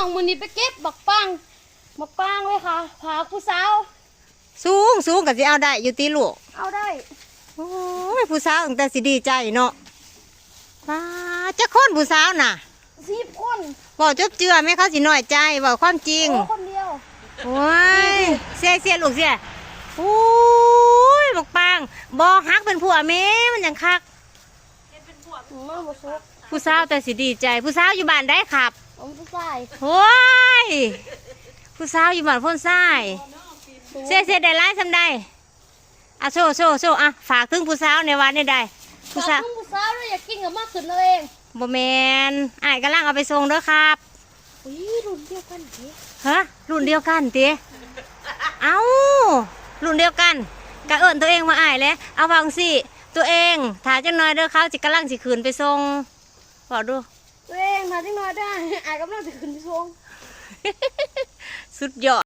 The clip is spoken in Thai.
องมือนี้ไปเก็บบักปังเลยค่ะพาผู้สาวสูงก็สิเอาได้อยู่ตีลูกเอาได้โอ้ยผู้สาวตั้งแต่สิดีใจเนาะป้าจะคนผู้สาวน่ะ10 คนบอกจบเจือไหมเขาสิน้อยใจบอกความจริงคนเดียวโอ้ยเสียลูกเสียโอ้ยบักปังบอกฮักเป็นผัวแม่มันยังคักมันบ่สุกผู้สาวแต่สิดีใจผู้สาวอยู่บ้านได้ครับผมผู้ชาย โอ้ยผู้สาวอยู่บ้านพ้นทรายเสียได้ร้ายทำได้อ่ะโซ่อ่ะฝากถึงผู้สาวในวันนี้ได้ผู้สาวเลยอยากกินกับมากขึ้นเลยเองบ่แมนอ้ายกำลังเอาไปส่งเด้อครับรุ่นเดียวกันเด้ฮะรุ่นเดียวกันเด้เอ้ารุ่นเดียวกันกะเอิญตัวเองมาอ้ายเลยเอาฟังสิตัวเองถ่ายจังหน่อยเด้อเขาจิกำลังสิขืนไปส่งบอกดูตัวเองมาจังหน่อยได้กำลังจะขึ้นไปส่งสุดยอด